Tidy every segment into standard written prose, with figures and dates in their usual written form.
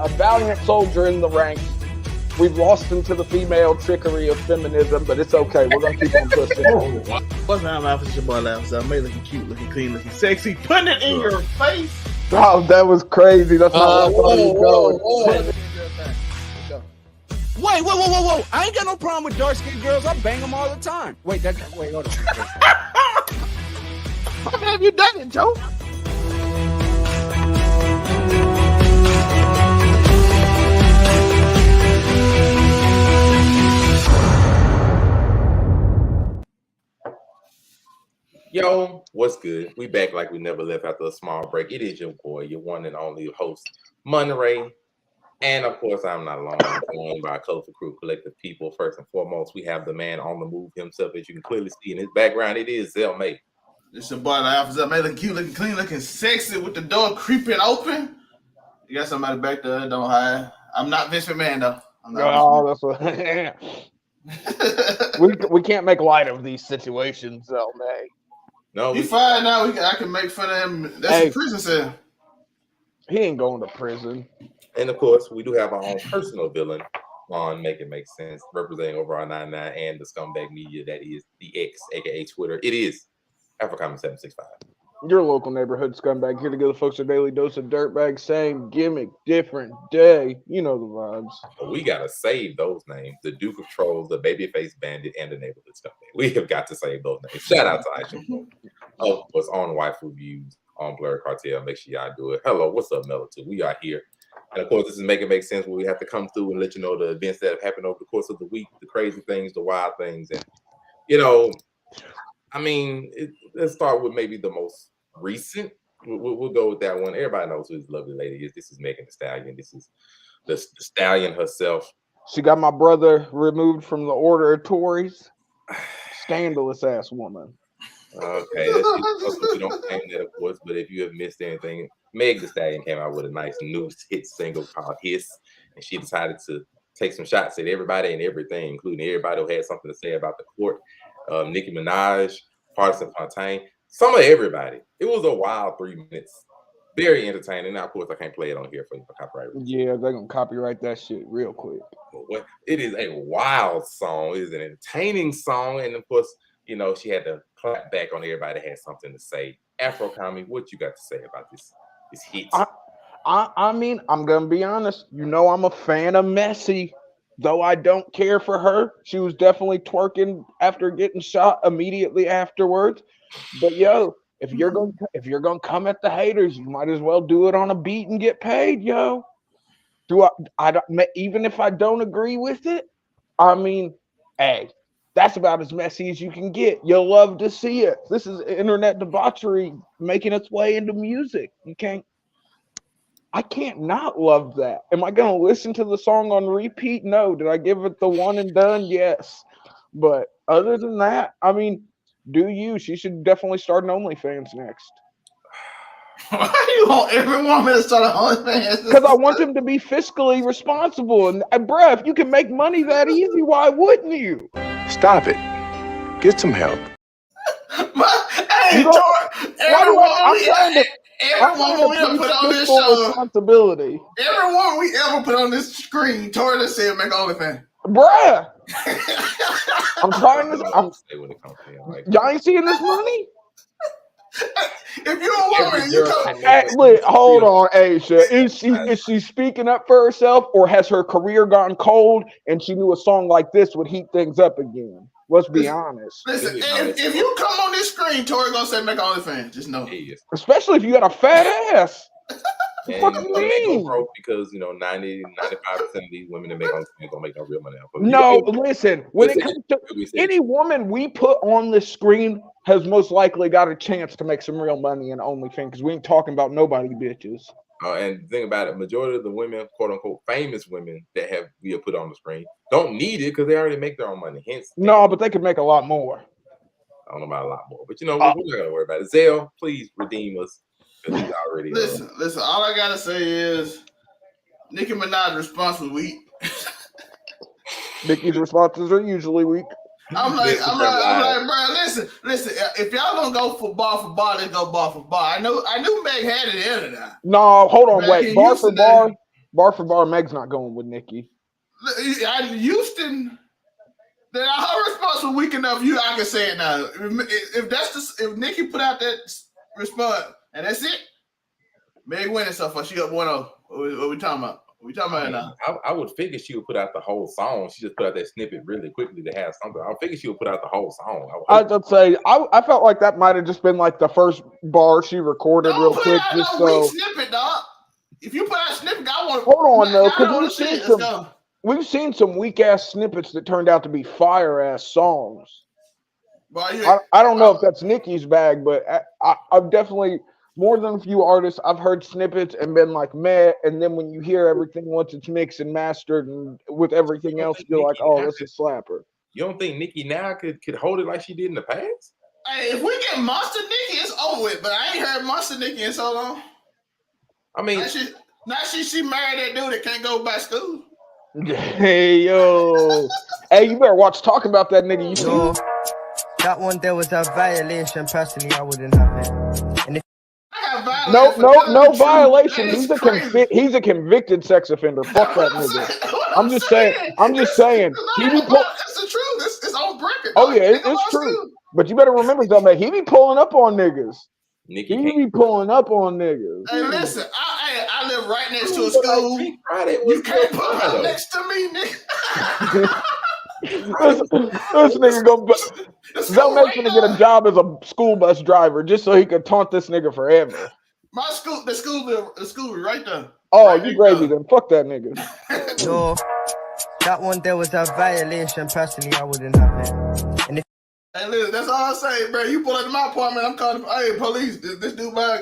a valiant soldier in the ranks. We've lost him to the female trickery of feminism, but it's okay. We're gonna keep on pushing. What's my mouth? It's your boy Laugh. So I made looking cute, looking clean, looking sexy. Putting it in your face. Oh, that was crazy. That's not where I thought he was going. Wait, whoa. I ain't got no problem with dark-skinned girls. I bang them all the time. Wait, hold on. How have you done it, Joe? Yo, what's good? We back like we never left after a small break. It is your boy, your one and only host, Monterey. And of course, I'm not alone. I'm joined by a colorful crew, collective people. First and foremost, we have the man on the move himself, as you can clearly see in his background. It is Zell May. It's your boy Laugh. Up, man, looking cute, looking clean, looking sexy with the door creeping open. You got somebody back there, don't hide. I'm not Vince McMahon, though. That's what we can't make light of these situations, Zell May. No, you fine now. I can make fun of him. That's a prison cell. He ain't going to prison. And of course, we do have our own personal villain on Make It Make Sense, representing over our 99 and the scumbag media that is the X, aka Twitter. It is Africom765. Your local neighborhood scumbag here to give the folks a daily dose of dirtbag. Same gimmick, different day. You know the vibes. But we gotta save those names: the Duke of Trolls, the Babyface Bandit, and the Neighborhood Scumbag. We have got to save those names. Shout out to Aisha. Of course, on Waifu Views on Blur Cartel. Make sure y'all do it. Hello, what's up, Melatoon? We are here. And of course, this is Make It Make Sense, where we have to come through and let you know the events that have happened over the course of the week, the crazy things, the wild things. And, you know, I mean, let's start with maybe the most recent. We'll go with that one. Everybody knows who this lovely lady is. This is Megan Thee Stallion. This is the Stallion herself. She got my brother removed from the order of Tories. Scandalous ass woman. Okay, we don't claim that, of course, but if you have missed anything, Meg Thee Stallion came out with a nice new hit single called Hiss, and she decided to take some shots at everybody and everything, including everybody who had something to say about the court. Nicki Minaj, Partisan Fontaine, some of everybody. It was a wild 3 minutes. Very entertaining. Now, of course, I can't play it on here for copyright reasons. Yeah, they're going to copyright that shit real quick. But it is a wild song. It is an entertaining song. And, of course, you know, she had to clap back on everybody that had something to say. Afro Commie, what you got to say about this hit? I mean, I'm going to be honest. You know, I'm a fan of Messi. Though I don't care for her. She was definitely twerking after getting shot immediately afterwards. But yo, if you're gonna come at the haters, you might as well do it on a beat and get paid, yo. I don't, even if I don't agree with it, I mean, hey, that's about as messy as you can get. You'll love to see it. This is internet debauchery making its way into music. I can't not love that. Am I going to listen to the song on repeat? No. Did I give it the one and done? Yes. But other than that, I mean, do you? She should definitely start an OnlyFans next. Why do you want every woman to start an OnlyFans? Because I want them to be fiscally responsible. And bruh, if you can make money that easy, why wouldn't you? Stop it. Get some help. Everyone we ever put on this show, responsibility. Everyone we ever put on this screen, Tori said make OnlyFans. Bruh, I'm trying to. Y'all ain't seeing this money? If you're a woman, you come. Hey, hold on, Aisha. Is she speaking up for herself, or has her career gone cold and she knew a song like this would heat things up again? Let's be honest. Listen, if you come on this screen, Tori gonna say make OnlyFans. Just know. Especially if you got a fat ass. What do you mean? Broke because 90-95% of these women that make OnlyFans don't make no real money. No, listen. When it comes to any woman we put on the screen has most likely got a chance to make some real money in OnlyFans because we ain't talking about nobody bitches. And the thing about it, majority of the women, quote unquote, famous women that we have put on the screen don't need it because they already make their own money. Hence, no, but they could make a lot more. I don't know about a lot more, but we're not gonna worry about it. Zell, please redeem us. Already listen. All I gotta say is Nicki Minaj's response was weak. Nicki's responses are usually weak. I'm like, bro, listen. If y'all gonna go for bar, let's go bar for bar. I knew Meg had it in her now. No, hold on, wait. Bar Bar for bar, Meg's not going with Nikki. Houston. Then her response was weak enough. I can say it now. If Nikki put out that response and that's it, Meg winning so far. She up 1-0. What we talking about? We talking about now? I would figure she would put out the whole song. She just put out that snippet really quickly to have something. I would figure she would put out the whole song. I'd say I felt like that might have just been like the first bar she recorded real quick. Just so snippet, dog. If you put out a snippet, I want. Hold on though, because we've seen some weak ass snippets that turned out to be fire ass songs. I don't know if that's Nikki's bag, but I've definitely. More than a few artists, I've heard snippets and been like, meh. And then when you hear everything once it's mixed and mastered and with everything else, you're like, oh, this is slapper. You don't think Nikki now could hold it like she did in the past? Hey, if we get Monster Nikki, it's over with. But I ain't heard Monster Nikki in so long. I mean, now she married that dude that can't go back to school. Hey, yo. Hey, you better watch talk about that nigga. You see? That one there was a violation. Personally, I wouldn't have it. And if No violation. He's a convicted sex offender. Fuck that nigga. I'm just saying. He be that's the truth. It's on record. Oh yeah, it's true. But you better remember something. He be pulling up on niggas. He be pulling up on niggas. Hey, listen. I live right next to a school. You can't pull up next to me, nigga. This nigga don't make him get a job as a school bus driver just so he could taunt this nigga forever. The school right there. Oh, right, you crazy then? Fuck that nigga. No, that one there was a violation. Personally, I wouldn't have it. And hey, listen, that's all I say, bro. You pull up to my apartment, I'm calling. Hey, police! This dude back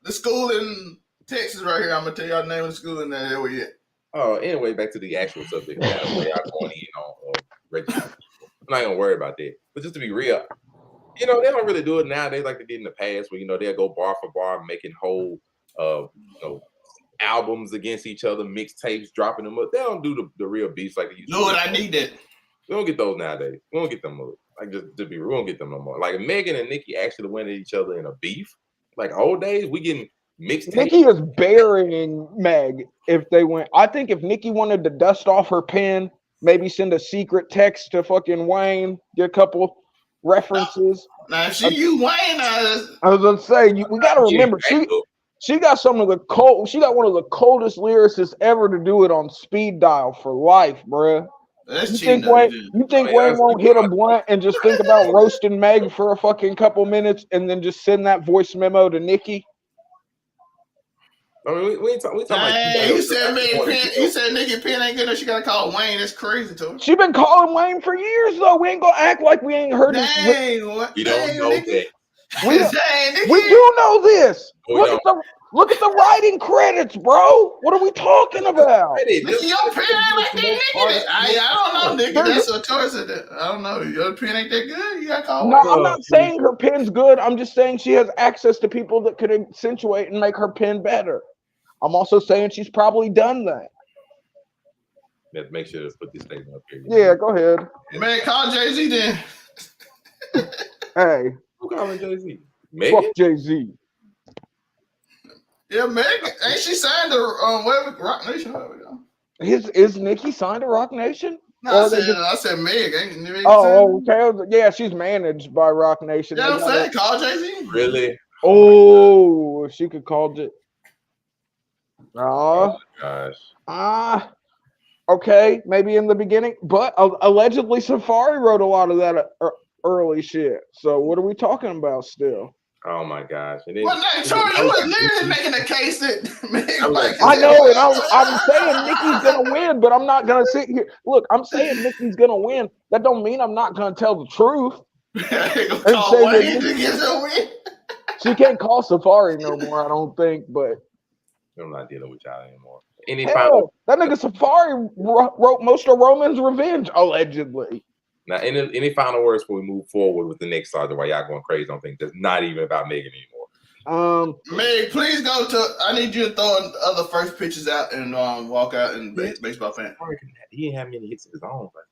the school in Texas right here. I'm gonna tell y'all the name of the school in that area. Oh, anyway, back to the actual subject. Where y'all going in on Reggie. I'm not gonna worry about that. But just to be real, they don't really do it nowadays like they did in the past, where they'll go bar for bar, making whole albums against each other, mixtapes, dropping them up. They don't do the real beats like they used to. Lord, I need that. We don't get those nowadays. We don't get them up. Like just to be real, we don't get them no more. Like Megan and Nikki actually went at each other in a beef. Like old days, we getting mixtapes. Nikki is burying Meg if they went. I think if Nikki wanted to dust off her pen, maybe send a secret text to fucking Wayne, get a couple references. Now, if you Wayne, I was gonna say we got to remember she got one of the coldest lyricists ever to do it on speed dial for life, bruh. You think Wayne won't hit a blunt and just think about roasting Meg for a fucking couple minutes and then just send that voice memo to Nikki? I mean, we ain't talking like you said Nikki Penn ain't good enough. She gotta call Wayne. That's crazy to her. She been calling Wayne for years though. We ain't gonna act like we ain't heard it. We don't know that. We do know this. Look at the writing credits, bro. What are we talking about? Your pen ain't like that, nigga. I don't know, nigga. That's what Tori said. I don't know. Your pen ain't that good. You gotta call. No, I'm not saying her pen's good. I'm just saying she has access to people that could accentuate and make her pen better. I'm also saying she's probably done that. Let's make sure to put this statement up here. Yeah, go ahead. Man, call Jay-Z then. Hey. Who calling Jay-Z? Fuck Jay-Z. Yeah, Megan. Ain't she signed to Rock Nation? Is Nikki signed to Rock Nation? No, I said Meg. Ain't Meg okay. Yeah, she's managed by Rock Nation. Yeah, I'm saying call Jay-Z. Really? Oh, she could call it. Oh gosh. Okay, maybe in the beginning, but allegedly Safari wrote a lot of that early shit. So what are we talking about still? Oh my gosh! And then, you was literally making a case that I know, and I'm saying Nikki's gonna win, but I'm not gonna sit here. Look, I'm saying Nikki's gonna win. That don't mean I'm not gonna tell the truth. She can't call Safari no more, I don't think, but I'm not dealing with y'all anymore. That nigga Safari wrote most of Roman's Revenge, allegedly. Now, any final words before we move forward with the next subject? Why y'all going crazy on things that's not even about Megan anymore? Meg, please go to. I need you to throw other first pitches out and walk out and baseball fan. He didn't have many hits of his own, but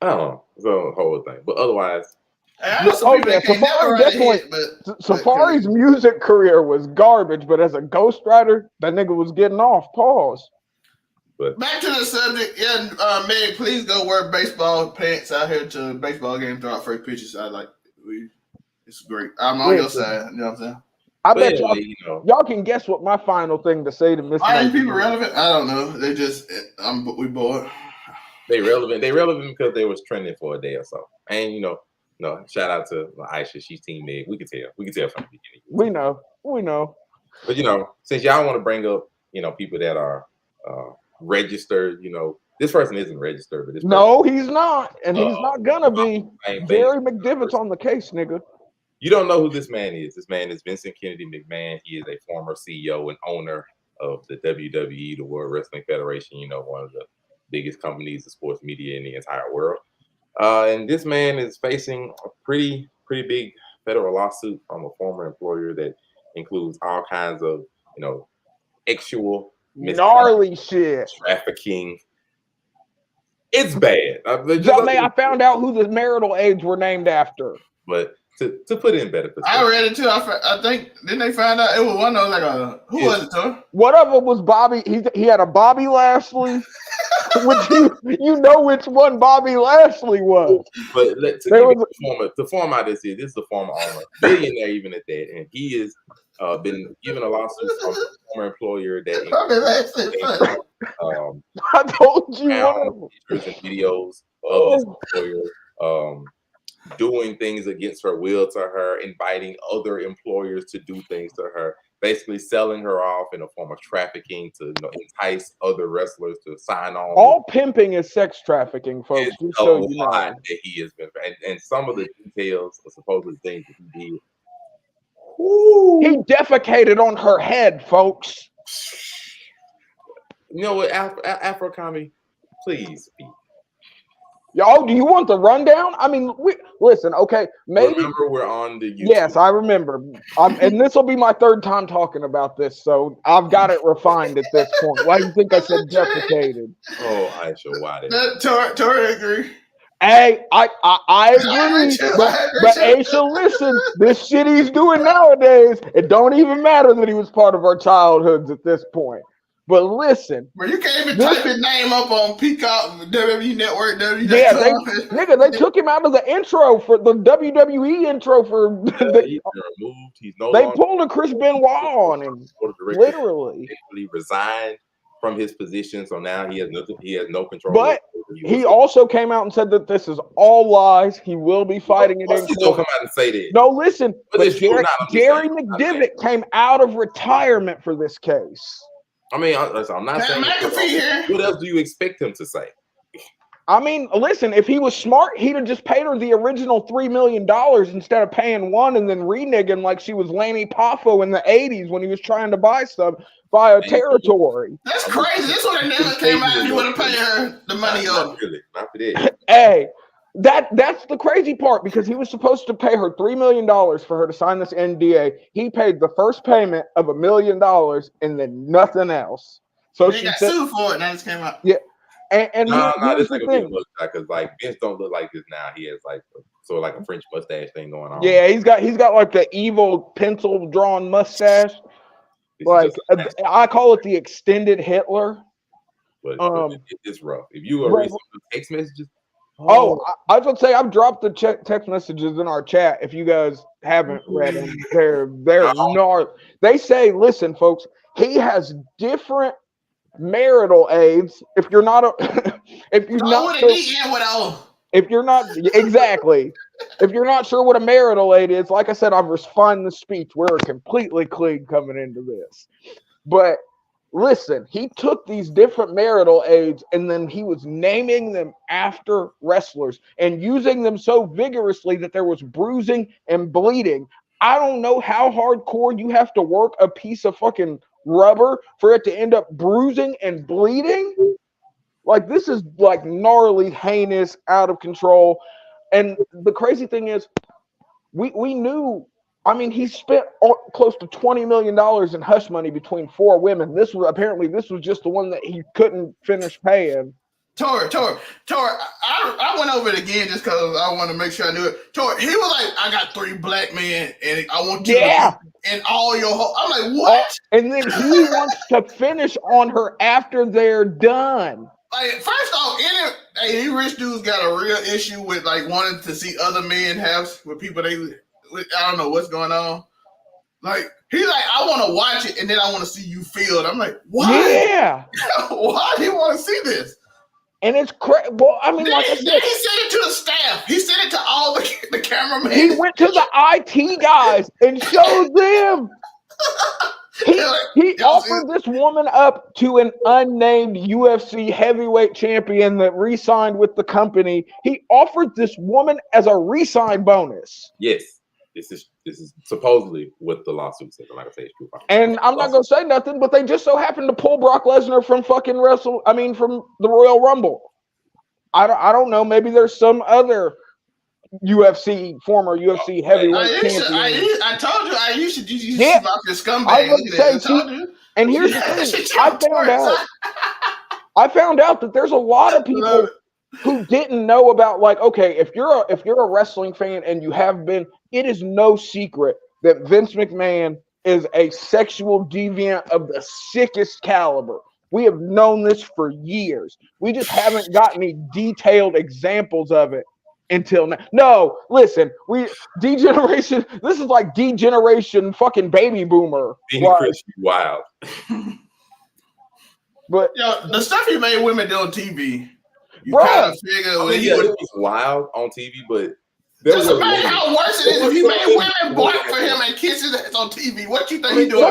I don't know. It's a whole thing. But otherwise, Hey, I know some people that can't never Safari write a definitely. hit, but Safari's music career was garbage, but as a ghostwriter, that nigga was getting off. Pause. But back to the subject. Yeah, Meg, please go wear baseball pants out here to baseball game throughout first pitches. It's great. I'm on your Listen. side. You know what I'm saying? I but bet anyway, y'all can guess what my final thing to say to Miss. Are these people relevant? I don't know. They just we bored. they relevant. They relevant because they was trending for a day or so. And shout out to Aisha. She's Team Meg. We can tell. We can tell from the beginning. We know. But since y'all want to bring up people that are registered, this person isn't registered, but this No, he's not, and he's not gonna be. same thing. Jerry McDivitt's on the case, nigga. You don't know who this man is. This man is Vincent Kennedy McMahon. He is a former CEO and owner of the WWE, the World Wrestling Federation, one of the biggest companies of sports media in the entire world. And this man is facing a pretty big federal lawsuit from a former employer that includes all kinds of, actual Gnarly shit. trafficking. It's bad. I found out who the marital aides were named after. But to put it in better perspective, I read it too. I think didn't they find out it was one of those who was it, Tor? One of them was Bobby. He had a Bobby Lashley, which you know which one Bobby Lashley was. But to form out this is the former owner, billionaire even at that, and he has been given a lawsuit from a former employer that I told you. Pictures and videos of this employer doing things against her will to her, inviting other employers to do things to her, basically selling her off in a form of trafficking to entice other wrestlers to sign on. All pimping is sex trafficking, folks. It's a lot that he has been, and some of the details of supposed things that he did. He defecated on her head, folks. You know what, Afro Comedy, please speak. Yo, do you want the rundown? I mean, listen, okay, maybe. Remember, we're on the YouTube. Yes, I remember. And this will be my third time talking about this, so I've got it refined at this point. Why do you think I said defecated? Oh, Aisha, why did Tori agree. Hey, I agree, but Aisha, listen, this shit he's doing nowadays, it don't even matter that he was part of our childhoods at this point. But listen, bro, you can't even type his name up on Peacock, WWE Network, Yeah, they took him out of the intro for the WWE intro for. He's removed. He's no they longer pulled a Chris Benoit on him, literally. He resigned from his position, so now he has nothing. He has no control. But he also came out and said that this is all lies. He will be fighting it. He's gonna come out and say that. No, listen, but Jerry McDivitt came out of retirement for this case. I mean, I'm not saying. What else do you expect him to say? I mean, listen, if he was smart, he'd have just paid her the original $3 million instead of paying one and then reneging like she was Lanny Poffo in the 80s when he was trying to buy a territory. That's crazy. This would have never came out if you would have paid her the money up. Not for that. Hey, that's the crazy part, because he was supposed to pay her $3 million for her to sign this NDA. He paid the first payment of $1 million and then nothing else. So she got sued for it. Now this came out. Yeah, and here's the thing, because like Vince don't look like this now. He has like like a French mustache thing going on. Yeah, he's got like the evil pencil drawn mustache. Like I call it the extended Hitler. But it's rough. If you read some text messages. Oh, I was gonna say I've dropped the text messages in our chat. If you guys haven't read them, they're gnarly. They say, listen, folks, he has different marital aids. If you're not if you're not sure what a marital aid is, like I said, I've refined the speech. We're completely clean coming into this, but. Listen, he took these different marital aids and then he was naming them after wrestlers and using them so vigorously that there was bruising and bleeding. I don't know how hardcore you have to work a piece of fucking rubber for it to end up bruising and bleeding. Like, this is like gnarly, heinous, out of control. And the crazy thing is, we knew. I mean, he spent close to $20 million in hush money between 4 women. This was just the one that he couldn't finish paying. Tori, I went over it again just because I want to make sure I knew it. Tori, he was like, I got 3 black men and I want you to and all your whole. I'm like, what? And then he wants to finish on her after they're done. Like, first off, any rich dudes got a real issue with like wanting to see other men have with people I don't know what's going on. Like, he's like, I want to watch it and then I want to see you feel it. I'm like, why? Yeah. Why do you want to see this? And it's crazy. Well, I mean, like I said, he sent it to the staff. He sent it to all the cameramen. He went to the IT guys and showed them. He offered this woman up to an unnamed UFC heavyweight champion that re-signed with the company. He offered this woman as a re-sign bonus. Yes, this is supposedly what the lawsuit says. I'm not gonna say it's true. And I'm not gonna say nothing, but they just so happened to pull Brock Lesnar from from the Royal Rumble. I don't know. Maybe there's some other former UFC heavyweight champion. I told you I used to about this scumbag. I told you. And here's the thing: I found out that there's a lot of people who didn't know about, like, okay, if you're a wrestling fan and you have been, it is no secret that Vince McMahon is a sexual deviant of the sickest caliber. We have known this for years. We just haven't got any detailed examples of it until now. No, listen, degeneration. This is like degeneration, fucking baby boomer. Wild. But the stuff he made women do on TV, you kind of figure it was wild on TV, but just imagine how worse it is if he made women bark for him and kiss his ass on TV. What you think he doing?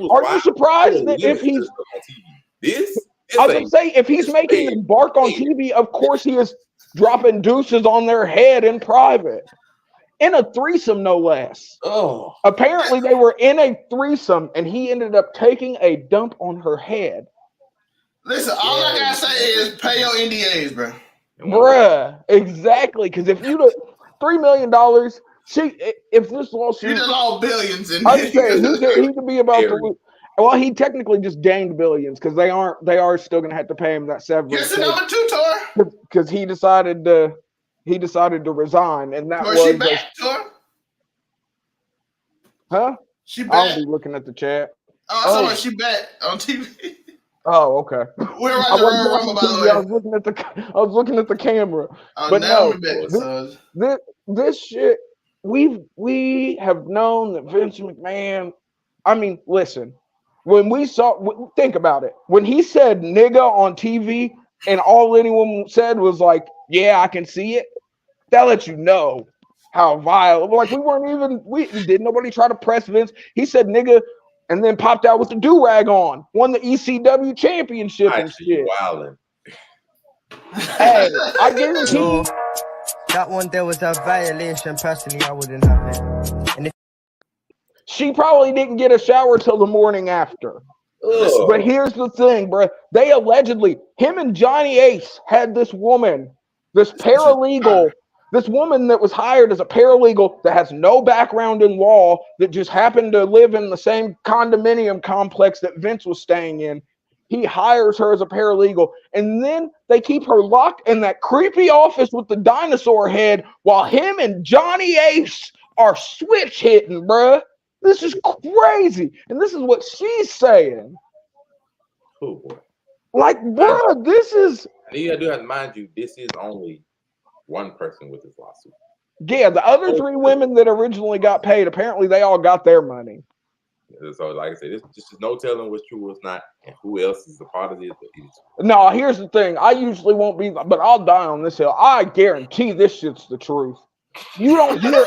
Are you surprised that if he's on TV? I was gonna say, if he's making them bark on TV, of course he is dropping deuces on their head in private. In a threesome, no less. Oh. Apparently they were in a threesome and he ended up taking a dump on her head. Listen, all I gotta say is pay your NDAs, bro. Bruh, exactly. Because if you $3 million, if this lawsuit, he just lost billions, and I'd say he could be about to. Well, he technically just gained billions because they are still gonna have to pay him that severance. Guess the number 2, Tor. Because he decided to resign, and that was. She back, Tor? Huh? She back. I'll be looking at the chat. Oh, she back on TV. Oh, okay. We're right the Royal Rumble, by the way. I was looking at the camera. But now no, this shit, we have known that Vince McMahon. I mean, listen, think about it. When he said nigga on TV and all anyone said was like, yeah, I can see it, that lets you know how vile. Like, didn't nobody try to press Vince. He said nigga and then popped out with the do-rag on, won the ECW championship and shit. Wildin'. Hey, I guarantee you. That one there was a violation. Personally, I wouldn't have it. She probably didn't get a shower till the morning after. Ugh. But here's the thing, bro. They allegedly, him and Johnny Ace had this woman, this paralegal, this woman that was hired as a paralegal that has no background in law, that just happened to live in the same condominium complex that Vince was staying in. He hires her as a paralegal, and then they keep her locked in that creepy office with the dinosaur head while him and Johnny Ace are switch hitting, bruh. This is crazy. And this is what she's saying. Oh, boy. Like, bruh, this is... You do have to mind you, this is only one person with this lawsuit. Yeah, the other 3 women that originally got paid, apparently they all got their money. So, like I said, this is no telling what's true, what's not, and who else is a part of this. No, here's the thing. I usually won't be, but I'll die on this hill. I guarantee this shit's the truth. You don't hear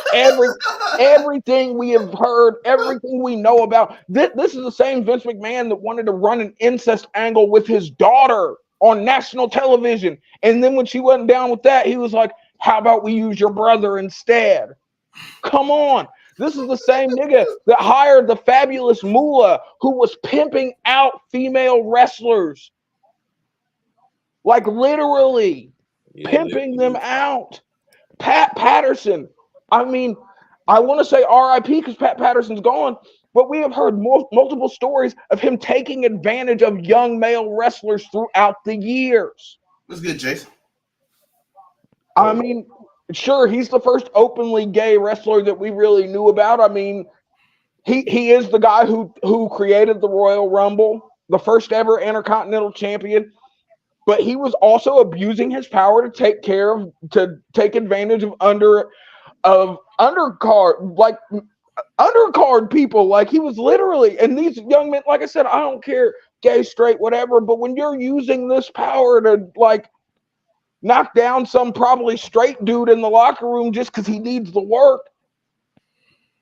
everything we have heard, everything we know about. This is the same Vince McMahon that wanted to run an incest angle with his daughter on national television. And then when she wasn't down with that, he was like, how about we use your brother instead? Come on. This is the same nigga that hired the fabulous Moolah who was pimping out female wrestlers. Like, literally pimping them out. Pat Patterson. I mean, I want to say RIP because Pat Patterson's gone, but we have heard multiple stories of him taking advantage of young male wrestlers throughout the years. What's good, Jason? I mean, sure, he's the first openly gay wrestler that we really knew about. I mean, he is the guy who created the Royal Rumble, the first ever Intercontinental Champion. But he was also abusing his power to take advantage of undercard people. Like, he was literally, and these young men, like I said, I don't care, gay, straight, whatever, but when you're using this power to like knock down some probably straight dude in the locker room just because he needs the work.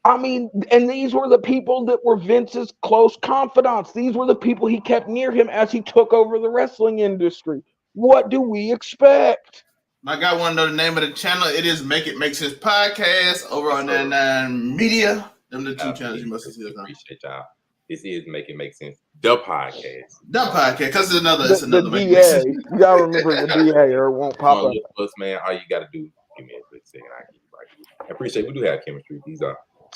I mean, and these were the people that were Vince's close confidants. These were the people he kept near him as he took over the wrestling industry. What do we expect? My guy want to know the name of the channel. It is Make It Make Sense Podcast over on 99 Media. Them the two channels you must have seen. Appreciate y'all. This is Make It Make Sense, the podcast. The podcast, because it's another. The DA. You gotta remember the DA, or it won't pop up. Us, man. All you gotta do, give me a quick second. I appreciate. We do have chemistry.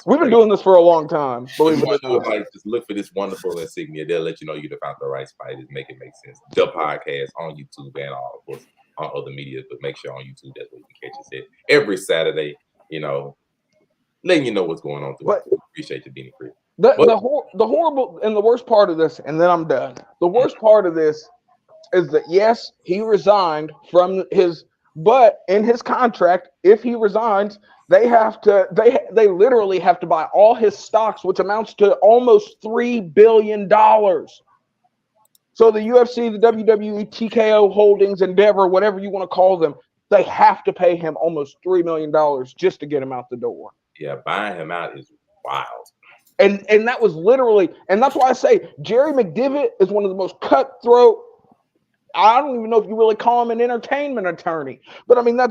We've been doing this for a long time. Believe it or not, just look for this wonderful insignia. They'll let you know you found the right spot. Just Make It Make Sense. The podcast on YouTube and all, of course, on other media. But make sure on YouTube that's where you can catch us at every Saturday. Letting you know what's going on. Appreciate you being free. The horrible and the worst part of this, and then I'm done. The worst part of this is that yes, he resigned from his, but in his contract, if he resigns, they literally have to buy all his stocks, which amounts to almost $3 billion. So the UFC, the WWE, TKO Holdings, Endeavor, whatever you want to call them, they have to pay him almost $3 million just to get him out the door. Yeah, buying him out is wild. And that was literally, and that's why I say Jerry McDevitt is one of the most cutthroat. I don't even know if you really call him an entertainment attorney, but I mean, I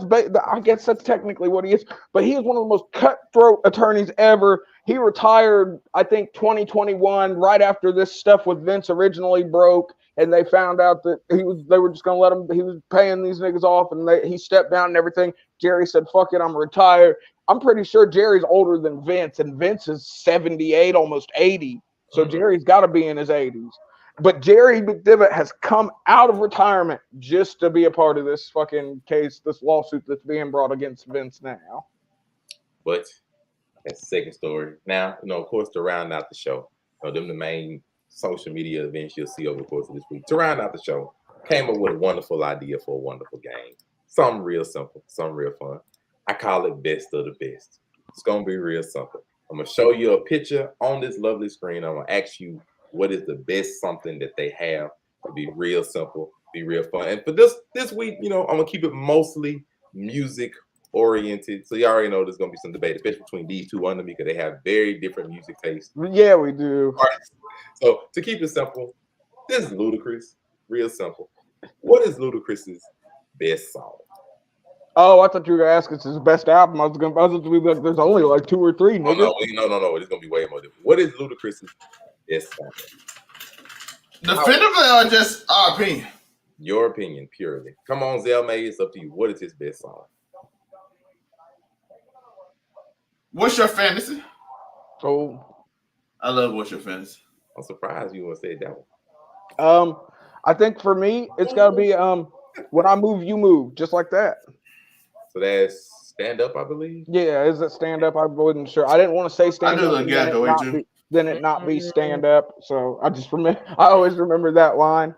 guess that's technically what he is. But he is one of the most cutthroat attorneys ever. He retired, I think, 2021, right after this stuff with Vince originally broke, and they found out that they were just going to let him, he was paying these niggas off, and he stepped down and everything. Jerry said, fuck it, I'm retired. I'm pretty sure Jerry's older than Vince, and Vince is 78, almost 80. So Jerry's got to be in his 80s. But Jerry McDevitt has come out of retirement just to be a part of this fucking case, this lawsuit that's being brought against Vince now. But that's the second story. Now, of course, to round out the show, them the main social media events you'll see over the course of this week. To round out the show, came up with a wonderful idea for a wonderful game. Something real simple, something real fun. I call it Best of the Best. It's going to be real simple. I'm going to show you a picture on this lovely screen. I'm going to ask you what is the best something that they have. To be real simple, be real fun. And for this week, I'm going to keep it mostly music oriented. So you already know there's going to be some debate, especially between these two under me, because they have very different music tastes. Yeah, we do. All right. So to keep it simple, this is Ludacris. Real simple. What is Ludacris's best song? Oh, I thought you were going to ask us his best album. I was going to be like, there's only like 2 or 3. No. It's going to be way more different. What is Ludacris's best song? Definitively or just our opinion? Your opinion, purely. Come on, Zelmay, it's up to you. What is his best song? What's Your Fantasy? Oh, I love What's Your Fantasy. I'm surprised you want to say that one. I think for me, it's got to be When I Move, You Move, just like that. So that's Stand Up, I believe? Yeah, is it Stand Up? I wasn't sure. I didn't want to say Stand Up. Then it not be Stand Up. So I always remember that line.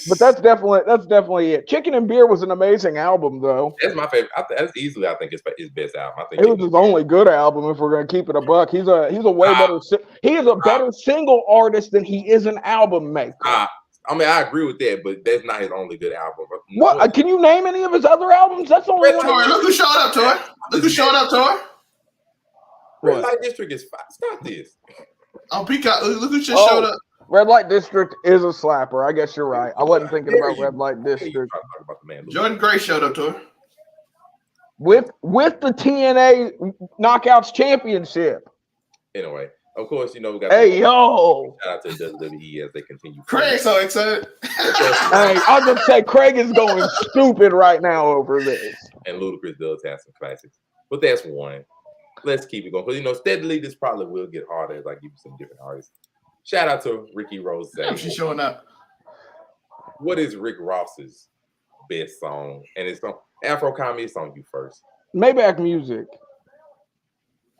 But that's definitely it. Chicken and Beer was an amazing album, though. That's my favorite. That's easily, I think, his best album. I think it was his only good album. If we're gonna keep it a buck, he's a way better. He is a better single artist than he is an album maker. I agree with that, but that's not his only good album. What? Can you name any of his other albums? That's the only one. Tori, look who showed up, Tori. Look who showed up, Tori. Red Light District is fine. Stop this. Oh, Peacock, look who just showed up. Red Light District is a slapper. I guess you're right. I wasn't thinking about Red Light District. Jordan Gray showed up, Tori. With the TNA Knockouts Championship. Anyway, of course, we got yo. Shout out to WWE as they continue. Craig's so excited. Hey, I'll just say Craig is going stupid right now over this. And Ludacris does have some classics, but that's one. let's keep it going. Because steadily this probably will get harder as I give you some different artists. Shout out to Ricky Rose. Damn, she's showing up. What is Rick Ross's best song? And it's on Afro Comedy. It's on you first. Maybach Music.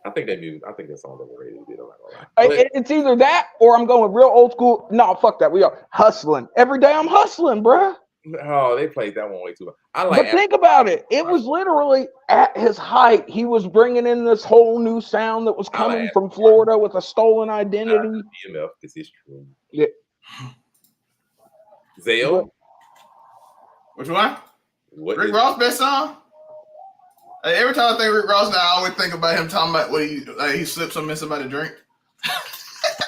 I think that song's overrated a bit. I'm not gonna lie. It's either that or I'm going real old school. No, fuck that. We are hustling. Every day I'm hustling, bruh. Oh, they played that one way too much. But think about it. It was literally at his height. He was bringing in this whole new sound that was coming from Florida with a stolen identity. BMF, this is true. Yeah. Zale? Which one? What Rick Ross best song? Hey, every time I think Rick Ross now, I always think about him talking about when he slipped something in somebody's drink.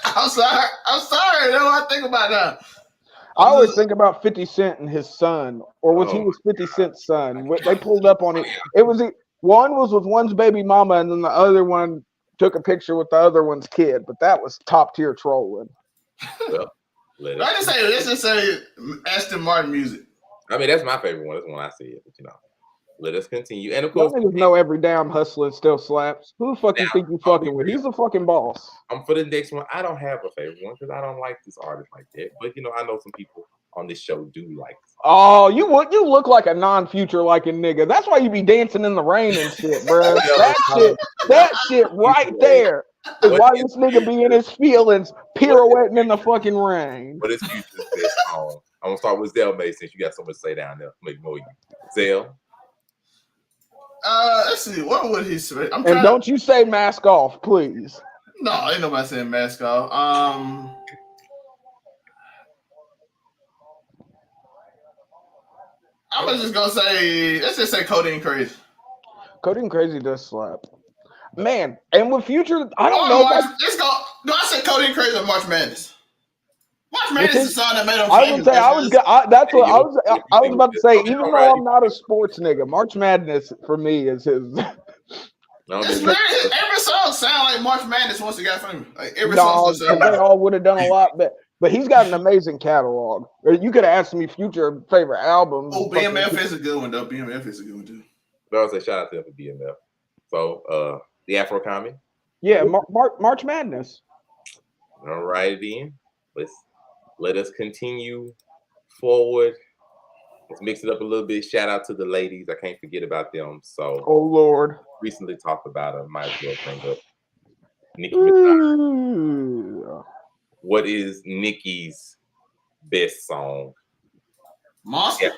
I'm sorry. That's what I think about that. I always think about 50 Cent and his son, or he was 50 Cent's son. They pulled up on it. One was with one's baby mama, and then the other one took a picture with the other one's kid. But that was top tier trolling. Well, let's just say Aston Martin music. I mean, that's my favorite one. That's the one I see it. But let us continue. And of course, niggas know every damn hustling still slaps. Who the fuck you think you fucking with? He's a fucking boss. For the next one, I don't have a favorite one because I don't like this artist like that. But I know some people on this show do like this. Oh, you look like a non-future liking nigga. That's why you be dancing in the rain and shit, bro. that shit right there is why this nigga be in his feelings pirouetting in the fucking rain. But it's Future's best song. I'm gonna start with Zell May since you got so much to say down there. Make more you. Zell. Let's see. What would he say? And don't you say mask off, please. No, ain't nobody saying mask off. I'm just gonna say, let's just say Codeine Crazy. Codeine Crazy does slap, man. And with Future, I don't know. Let's go. No, I said Codeine Crazy or March Madness. March Madness is the song that made him famous. I would say that's what I was about to say. Even though I'm not a sports nigga, March Madness for me is his. Every song sound like March Madness once it got famous. Like every song. They all would have done a lot better. But he's got an amazing catalog. You could have asked me Future favorite albums. Oh, BMF is a good one though. BMF is a good one too. But I would say shout out to them for BMF. So the Afro Comedy. Yeah, March Madness. All right then. Let us continue forward. Let's mix it up a little bit. Shout out to the ladies. I can't forget about them. So, oh Lord, recently talked about her. Might as well bring up Nicki Minaj. What is Nicki's best song? Monster. Yeah.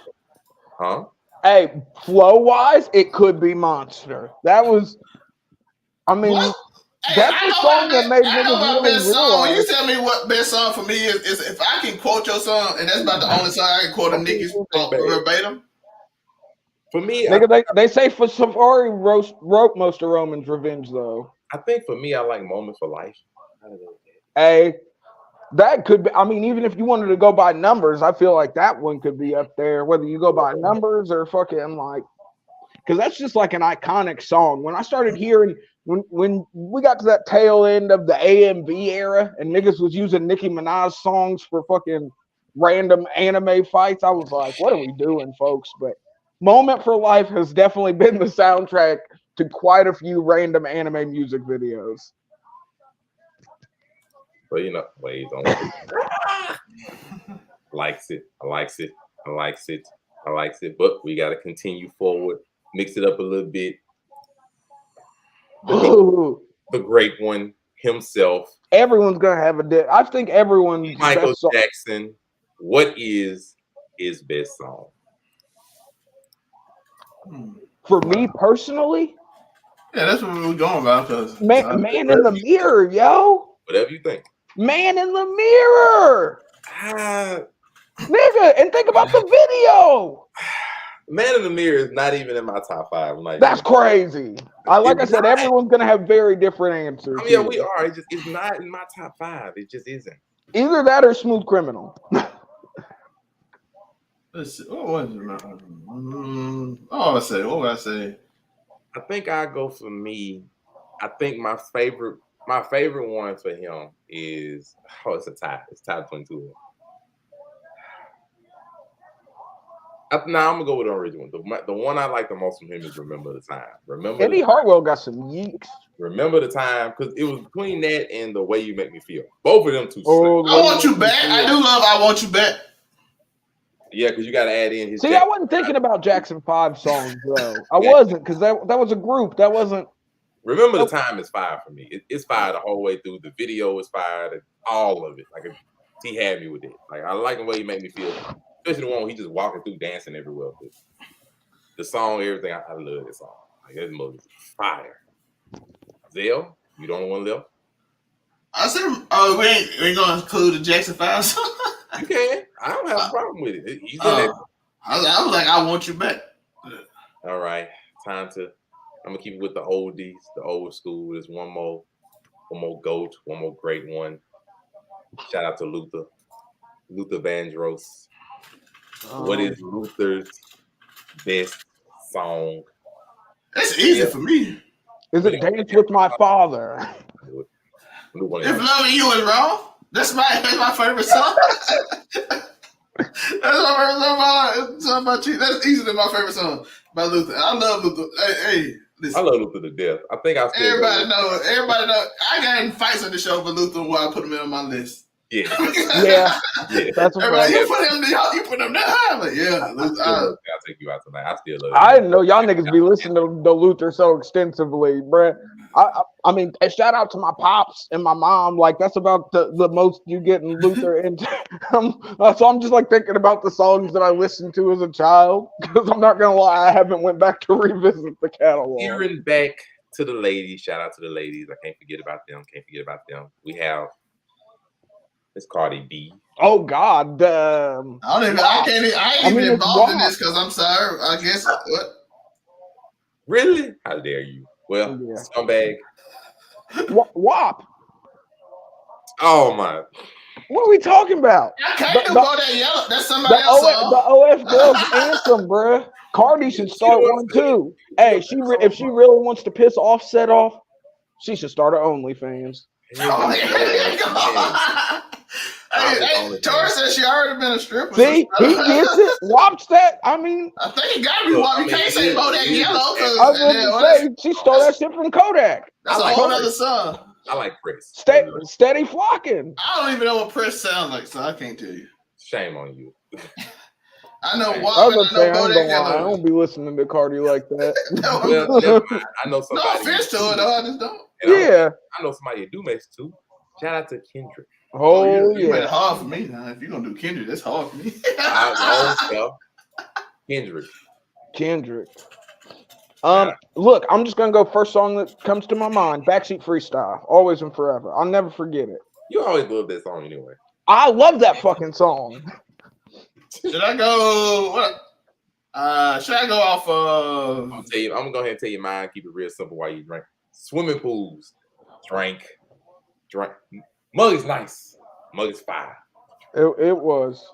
Huh? Hey, flow wise, it could be Monster. That was, I mean. What? That's the song that made niggas really realize. When you tell me what best song for me is if I can quote your song, and that's about the only song I can quote of Nicki's verbatim. For me, nigga, they say for Safari wrote most of Roman's Revenge though. I think for me, I like Moment for Life. Hey, that could be. I mean, even if you wanted to go by numbers, I feel like that one could be up there. Whether you go by numbers or fucking like, because that's just like an iconic song. When I started hearing. When we got to that tail end of the AMV era and niggas was using Nicki Minaj songs for fucking random anime fights, I was like, what are we doing, folks? But Moment for Life has definitely been the soundtrack to quite a few random anime music videos. But wait, don't likes it. I likes it. But we got to continue forward, mix it up a little bit. The great one himself. Everyone's gonna have a I think everyone's Michael Jackson. What is his best song? For me personally, yeah, that's what we were going about. Man in the Mirror, yo. Whatever you think. Man in the Mirror. Nigga, and think about the video. Man in the Mirror is not even in my top 5. That's crazy. Like I said, everyone's gonna have very different answers. I mean, yeah, we are. It's not in my top 5. It just isn't. Either that or Smooth Criminal. Let's see. What was it? What would I say? I think I go for me. I think my favorite one for him is it's a tie. It's tie between two of them. Nah, I'm gonna go with the original. The one I like the most from him is "Remember the Time." Eddie Hartwell got some yeeks. Remember the Time, because it was between that and "The Way You Make Me Feel." Both of them too. Oh, I Want You Back. I do love "I Want You Back." Yeah, because you got to add in his. See, I wasn't thinking about Jackson 5 songs though. I wasn't, because that was a group. That wasn't. Remember the Time is fire for me. It's fire the whole way through. The video is fire. All of it. Like he had me with it. Like I like the way he made me feel, especially the one where he just walking through dancing everywhere. But the song, everything. I love this song. Like this movie is fire. Zell, you don't want to live. I said, we ain't gonna include the Jackson 5 song. You can. I don't have a problem with it. I was like, "I Want You Back." All right, time to. I'm gonna keep it with the oldies, the old school. There's one more GOAT, one more great one. Shout out to Luther Vandross. What is Luther's best song? That's easy for me. Is it "Dance with My Father"? If Loving You Is Wrong, that's my favorite song. That's my favorite song by Chief. That's easily my favorite song by Luther. I love Luther. Hey, listen. I love Luther to death. I think I still Everybody know. I got in fights on the show for Luther while I put him in on my list. Yeah. Yeah. That's Everybody, you put him that high. I'm like, yeah. Luther, I'll take you out tonight. I still love I didn't know y'all niggas be listening to Luther so extensively, bruh. I mean, shout out to my pops and my mom. Like, that's about the most you get in Luther. And so I'm just like thinking about the songs that I listened to as a child. Because I'm not gonna lie, I haven't went back to revisit the catalog. Hearing back to the ladies. Shout out to the ladies. I can't forget about them. We have Miss Cardi B. Oh God. I ain't even involved in this because I'm sorry. I guess what? Really? How dare you? Well, Yeah. Scumbag. WAP. Oh my. What are we talking about? I can't do Bodak Yellow. That's somebody else. The OF Girls anthem, bruh. Cardi should start one too. Hey, if she really wants to piss Offset off, she should start her OnlyFans. Hey, Tori said she already been a stripper. See, he gets it. Watch that. I mean, I think it gotta be WAP. You can't say Bodak Yellow I was going to say she stole that shit from Kodak. That's a whole other song. I like Chris. Steady flocking. I don't even know what Press sounds like, so I can't tell you. Shame on you. I know I WAP was and I gonna know say, Bodak I Yellow. don't be listening to Cardi like that. Well, never mind. I know No somebody. offense to it, though. I just don't. Yeah. I know somebody that do makes too. Shout out to Kendrick. Oh, you made it yeah. hard for me now. If you're gonna do Kendrick, that's hard for me. Kendrick. Look, I'm just gonna go first song that comes to my mind. Backseat Freestyle, Always and Forever. I'll never forget it. You always love that song anyway. I love that fucking song. Should I go? What? Should I go off of? I'm gonna go ahead and tell you mine. Keep it real simple while you drink. Swimming pools. Drink. Mug is nice. Mug is fire. It was.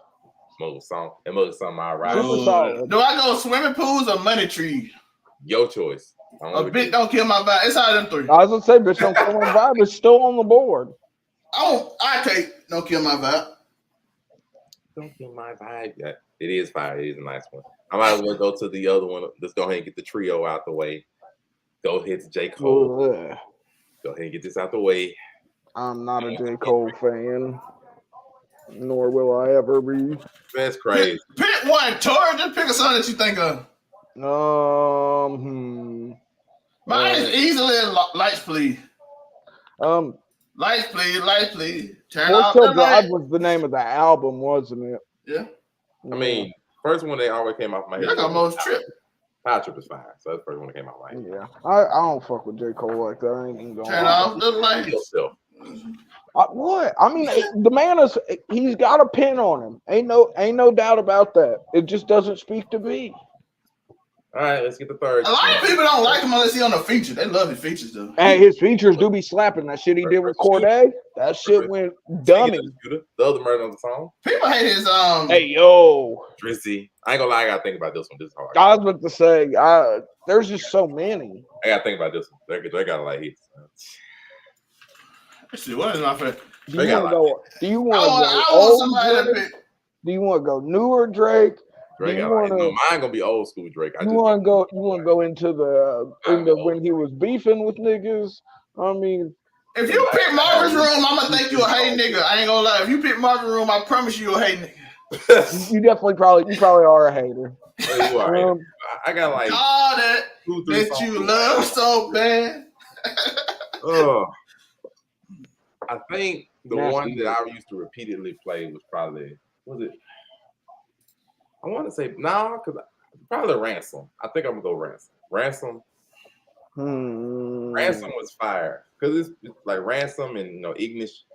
Mug song. That Mug is something I ride. Super solid. Do I go swimming pools or money tree? Your choice. A bit don't kill my vibe. It's out of them three. I was gonna say, bitch, don't kill my vibe. It's still on the board. I take don't kill my vibe. Don't kill my vibe. Yeah, it is fire. It is a nice one. I might as well go to the other one. Let's go ahead and get the trio out the way. Go ahead to J. Cole. Ugh. Go ahead and get this out the way. I'm not a J. Cole fan, nor will I ever be. That's crazy. Pick one, Tori. Just pick a song that you think of. Mine is easily Lights Please. Lights Please. Turn off Hotel the Drive light. was the name of the album, wasn't it? Yeah. I mean, first one that always came off my head. I got most trip. Power Trip is fine. So that's the first one that came out my head. Yeah, I don't fuck with J. Cole like that. I ain't even gonna Turn lie. off the lights. Yourself. What? I mean, the man he's got a pin on him. Ain't no doubt about that. It just doesn't speak to me. All right, let's get the third. A lot of people don't like him unless he on the feature. They love his features though. Hey, his features do be slapping. That shit he did with Corday, that shit went dummy. The other murder on the song. People hate his Hey yo, Drizzy. I ain't gonna lie, I gotta think about this one. This is hard. I was about to say, there's just so many. I gotta think about this one. They got a lot of hits. Let's see, what is my favorite? Do you want to go I want somebody to pick. Do you want to go newer Drake? Drake, You I wanna- no, mine gonna be old school Drake. You want to go? You want to go into when he was beefing with niggas? I mean, If you pick Marvin's Room, I'm gonna think you a hate nigga. I ain't gonna lie. If you pick Marvin's Room, I promise you a hate nigga. you probably are a hater. Yeah, you are. I got like All that 2-3 that you songs. love so bad. I think the Nasty one that bitch. I used to repeatedly play was probably I want to say because probably Ransom. I think I'm gonna go Ransom. Ransom was fire because it's like Ransom and Ignish.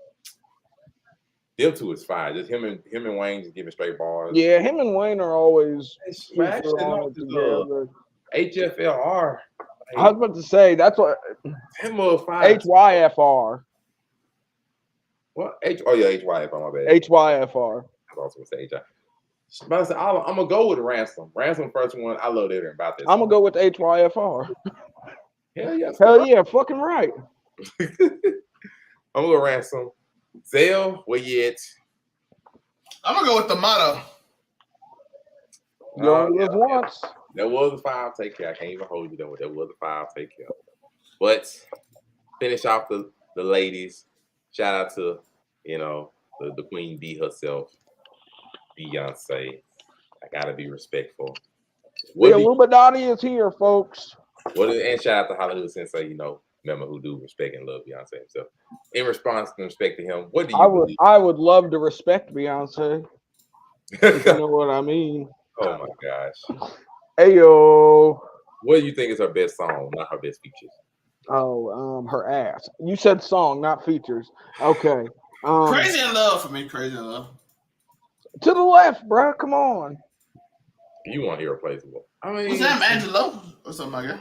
Them two is fire. Just him and Wayne just giving straight bars. Yeah, him and Wayne are always Smashing super on it together. HFLR. I was about to say that's what Him was fire. HYFR. What? HYFR, my bad. HYFR. I was also gonna say HI. But I said, I'm gonna go with Ransom. Ransom first one. I love everything about this. I'm gonna go with HYFR. Hell yeah. Hell yeah, fucking right. I'm gonna go Ransom. Zell, where you at? I'm gonna go with the motto. You only live once. There was a 5 take care. I can't even hold you though. There was a 5 take care. But finish off the ladies. Shout out to the Queen Bee herself, Beyonce. I gotta be respectful. The Illuminati is here, folks. And shout out to Hollywood Sensei, member who do respect and love Beyonce himself. In response to respect to him, what do you believe? I would love to respect Beyonce. If you know what I mean. Oh my gosh. Ayo. What do you think is her best song, not her best features? Oh, her ass. You said song, not features. Okay. Crazy in Love for me. Crazy in Love. To the left, bro. Come on. You want irreplaceable. I mean, What's that, Angelo? Or something like that?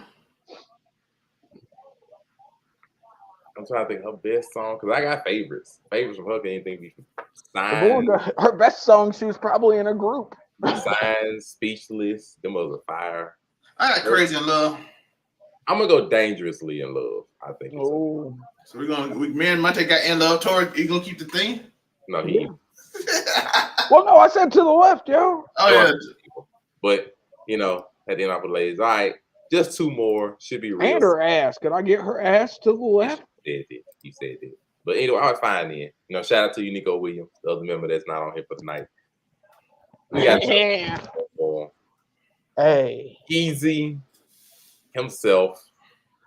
I'm trying to think of her best song because I got favorites. Favorites from her can anything be Signs, Her best song, she was probably in a group. Signs, Speechless. Them was a fire. I got Crazy in Love. I'm gonna go Dangerously in Love. I think. Oh. So me and Monte got In Love. Tori, you gonna keep the thing? No, he. Well, no, I said to the left, yo. Oh yeah. But at the end of the ladies, all right, just 2 more should be real. And her ass. Can I get her ass to the left? You said that. But anyway, I was fine then. Shout out to you, Nico Williams, the other member that's not on here for tonight. We got Hey. Easy himself.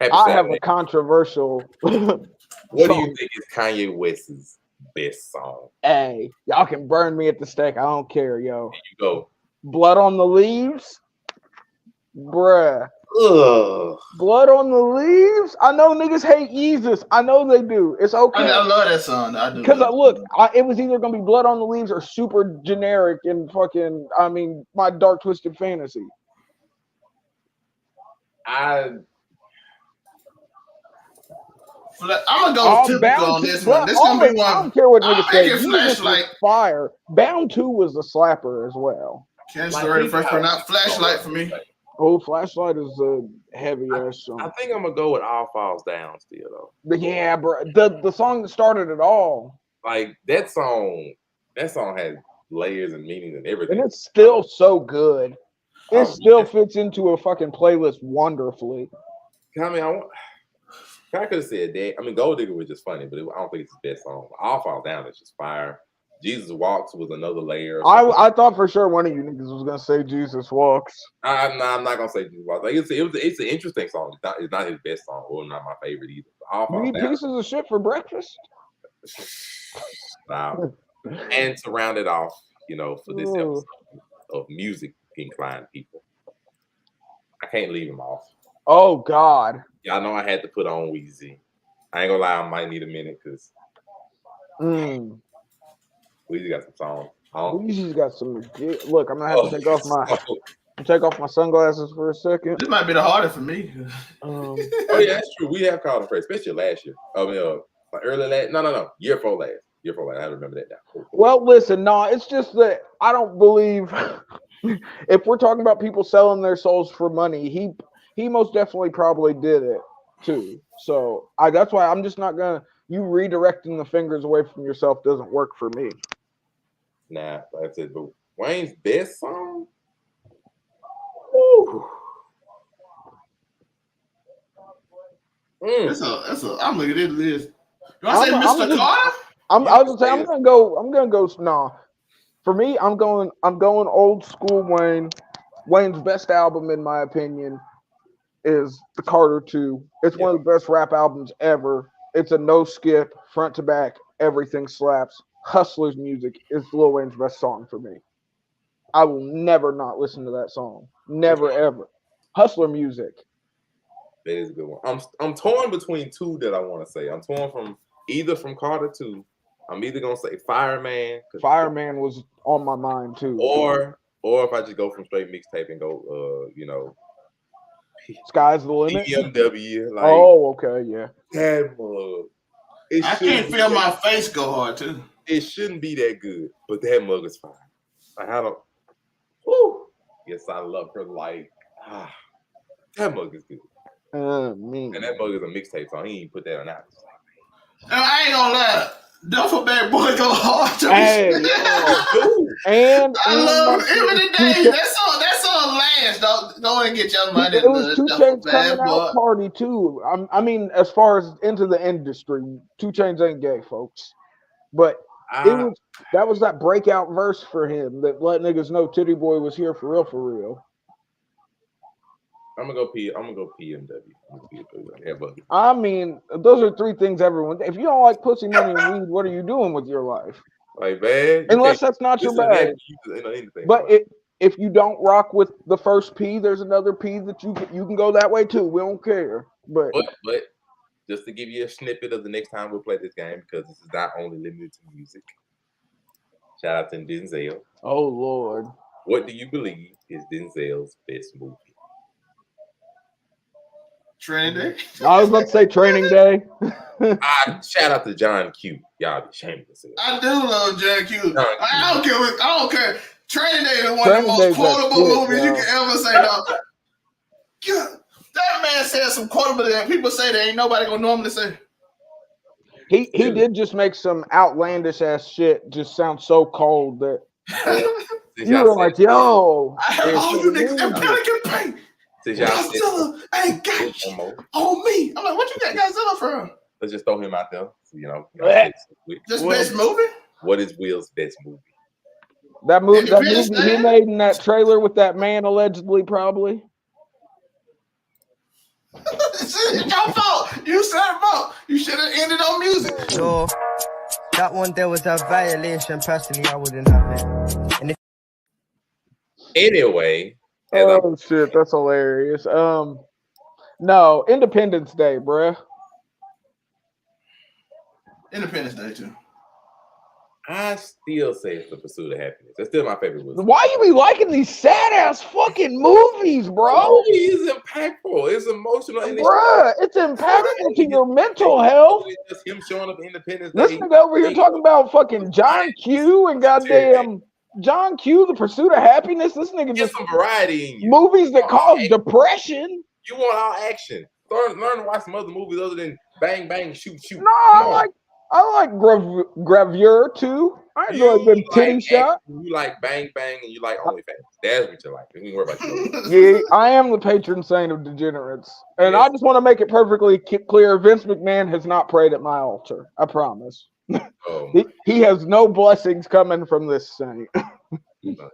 I have a controversial. What do you think is Kanye West's best song? Hey, y'all can burn me at the stake. I don't care, yo. Here you go. Blood on the Leaves? Bruh. Ugh. Blood on the Leaves? I know niggas hate Jesus. I know they do. It's okay. I love that song. I do. Because it was either gonna be Blood on the Leaves or super generic and fucking, My Dark Twisted Fantasy. I'm gonna go typical on this one. This gonna be one. I don't care what niggas say. Jesus Jesus was fire. Bound 2 was a slapper as well. Can't the first one out. Flashlight for me. Oh, Flashlight is a heavy ass song. I think I'm gonna go with All Falls Down still though. But yeah, bro, the song that started it all. Like that song has layers and meaning and everything. And it's still so good. It still fits into a fucking playlist wonderfully. I could have said that. Gold Digger was just funny, but I don't think it's his best song. All Falls Down is just fire. Jesus Walks was another layer. I thought for sure one of you niggas was gonna say Jesus Walks. I'm not gonna say Jesus Walks. Like it's an interesting song. It's not his best song, or not my favorite either. You eat pieces of shit for breakfast? Wow. And to round it off, for this episode of music inclined people, I can't leave him off. Oh God. Y'all know I had to put on Weezy. I ain't gonna lie, I might need a minute because Weezy got some songs. Weezy's got some. Look, I'm gonna have to take off my sunglasses for a second. This might be the hardest for me. Oh yeah, that's true. We have called him crazy, especially last year. Early last. No. Year 4 last. I remember that now. Cool. Well, listen, it's just that I don't believe if we're talking about people selling their souls for money, he most definitely probably did it too. So that's why I'm just not gonna. You redirecting the fingers away from yourself doesn't work for me. Nah, like I said, but Wayne's best song. I'm looking at this. Do I say Mr. Carter? I was gonna say I'm gonna go. Nah, for me, I'm going old school Wayne. Wayne's best album, in my opinion, is the Carter 2. It's one of the best rap albums ever. It's a no skip, front to back, everything slaps. Hustler's Music is Lil Wayne's best song for me. I will never not listen to that song. Never ever. Hustler Music. That is a good one. I'm torn between two that I want to say. I'm torn from Carter 2. I'm either gonna say Fireman. Fireman was on my mind too. Or if I just go from straight mixtape and go, Sky's the limit. BMW. Like, okay, yeah. That mug. I can't feel my face go hard too. It shouldn't be that good, but that mug is fine. Like, I don't. Whew. Yes, I love her. Like, that mug is good. And that mug is a mixtape, so I ain't even put that on that. I ain't gonna lie. Duffel Bag Boy go hard to hey, and I love even today. That song last. Don't want to get your money. It was 2 Chainz coming out party too. I mean, as far as into the industry, 2 Chainz ain't gay, folks. But that was that breakout verse for him that let niggas know Titty Boy was here for real, for real. I'm gonna go PMW. I mean, those are 3 things everyone. If you don't like pussy, money, and weed, what are you doing with your life? Like, man, unless that's not your bag. But if you don't rock with the first P, there's another P that you can go that way too. We don't care. But just to give you a snippet of the next time we'll play this game, because this is not only limited to music. Shout out to Denzel. Oh Lord. What do you believe is Denzel's best movie? Training Day. I was about to say Training Day. Shout out to John Q. Y'all be ashamed of yourself. I do love John Q. I don't care. Training Day is one of the most quotable movies you can ever say. God, that man said some quotable that people say that ain't nobody gonna normally say. He did just make some outlandish ass shit just sound so cold that you were like, yo. All you niggas in Pelican Paint. Godzilla ain't got you on me. I'm like, what you got Godzilla from? Let's just throw him out there. So, Just best movie? What is Will's best movie? That movie he made in that trailer with that man allegedly, probably. It's your fault. You said it wrong. You should have ended on music. So that one there was a violation. Personally, I wouldn't have it. And anyway. Oh shit, that's hilarious. No, Independence Day, bruh. Independence Day too. I still say it's The Pursuit of Happiness. That's still my favorite movie. Why you be liking these sad ass fucking movies, bro? The movie is impactful. It's emotional. Bruh, it's impactful to your mental health. It's just him showing up Independence Day. This nigga over here talking about fucking John Q and goddamn John Q, The Pursuit of Happiness. This nigga just some variety in you. Movies that cause depression. You want all action. Learn to watch some other movies other than bang bang shoot. No, I like Gravure too. I enjoy a good titty shot. You like bang bang and you like OnlyFans. That's what you like. We ain't worry about you. Yeah, I am the patron saint of degenerates, and I just want to make it perfectly clear: Vince McMahon has not prayed at my altar. I promise. He has no blessings coming from this saint. No, he's not.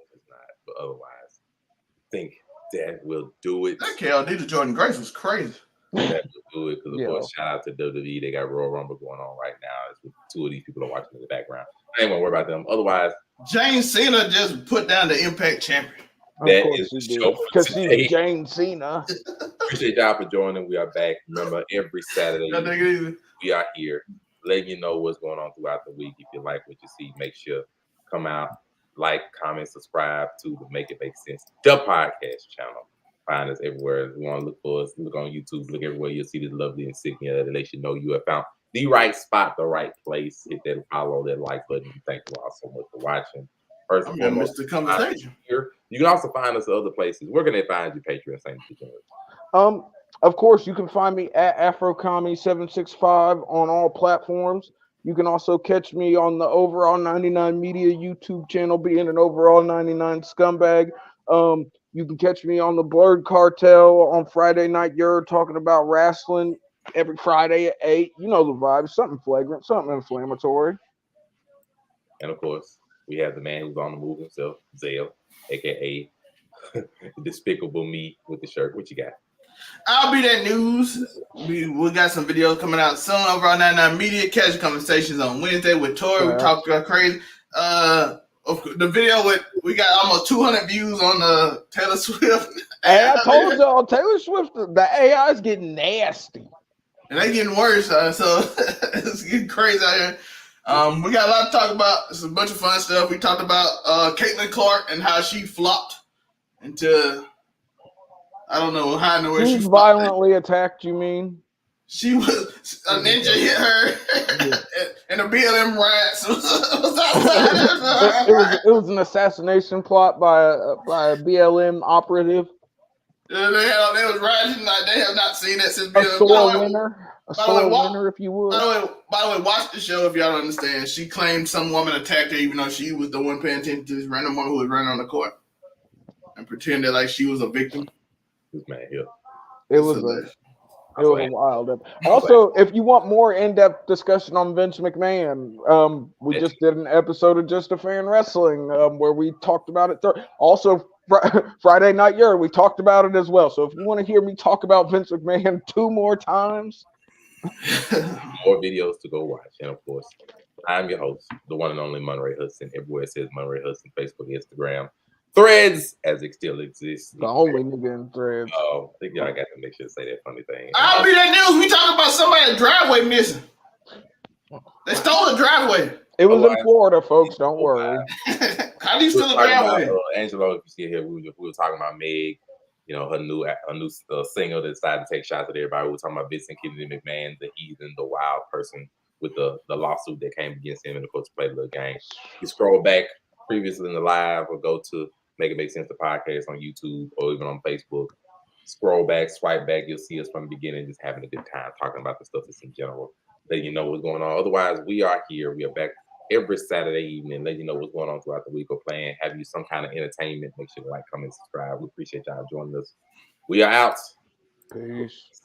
But otherwise, I think that will do it. That KLD to Jordan Grace was crazy. That will do it because, of course, shout out to WWE. They got Royal Rumble going on right now. It's with 2 of these people are watching in the background. I ain't gonna worry about them. Otherwise, Jane Cena just put down the Impact champion. That is the show because she's Jane Cena. Appreciate y'all for joining. We are back. Remember, every Saturday we are here, letting you know what's going on throughout the week. If you like what you see, make sure come out, like, comment, subscribe to the Make It Make Sense, the podcast channel. Find us everywhere. If you want to look for us, look on YouTube, look everywhere. You'll see this lovely insignia that lets you know you have found the right spot, the right place. Hit that follow, that like button. Thank you all so much for watching. First and foremost, the conversation. Here. You can also find us at other places. Where can they find you, Patreon? Of course, you can find me at AfroComedy765 on all platforms. You can also catch me on the Overall 99 Media YouTube channel, being an Overall 99 scumbag. You can catch me on the Blurred Cartel on Friday Night. You're talking about wrestling. every Friday at 8. You know the vibe. Something flagrant, something inflammatory. And of course, we have the man who's on the move himself, Zale, aka Despicable Me with the shirt. What you got? I'll be that news. We got some videos coming out soon over on 99 Media. Catch Conversations on Wednesday with Tori. We talked about crazy. The video we got almost 200 views on the Taylor Swift. Hey, I told y'all Taylor Swift, the AI is getting nasty. And they getting worse, so it's getting crazy out here. We got a lot to talk about. It's a bunch of fun stuff. We talked about Caitlin Clark and how she flopped into, I don't know how in the way she violently attacked, you mean? She was, a ninja hit her and a BLM riots. It was an assassination plot by a BLM operative. Yeah, they was rioting like they have not seen that since BLM. A sore winner, if you would. By the way, watch the show if y'all don't understand. She claimed some woman attacked her, even though she was the one paying attention to this random woman who was running on the court, and pretended like she was a victim. This man here. It was a wild. Also, if you want more in-depth discussion on Vince McMahon, we just did an episode of Just a Fan Wrestling where we talked about it. Also, Friday Night Yard, we talked about it as well. So if you want to hear me talk about Vince McMahon 2 more times, more videos to go watch. And of course, I'm your host, the one and only Monray Hudson. Everywhere it says Monray Hudson, Facebook, Instagram, Threads, as it still exists. The only nigga in Threads. Oh, I think y'all got to make sure to say that funny thing. I'll be that news. We talking about somebody's driveway missing. They stole the driveway. It was in Florida, folks. Don't worry. How do you steal the driveway? Angelo, if you see here, we were talking about Meg. You know, her new singer that decided to take shots at everybody. We were talking about Vincent Kennedy McMahon, the heathen, the wild person with the lawsuit that came against him, and of course, played a little game. You scroll back previously in the live, or go to Make It Make Sense, the podcast on YouTube or even on Facebook. Scroll back, swipe back. You'll see us from the beginning, just having a good time talking about the stuff that's in general, letting you know what's going on. Otherwise, we are here. We are back every Saturday evening, letting you know what's going on throughout the week, or playing, have you some kind of entertainment. Make sure to like, comment, subscribe. We appreciate y'all joining us. We are out. Peace.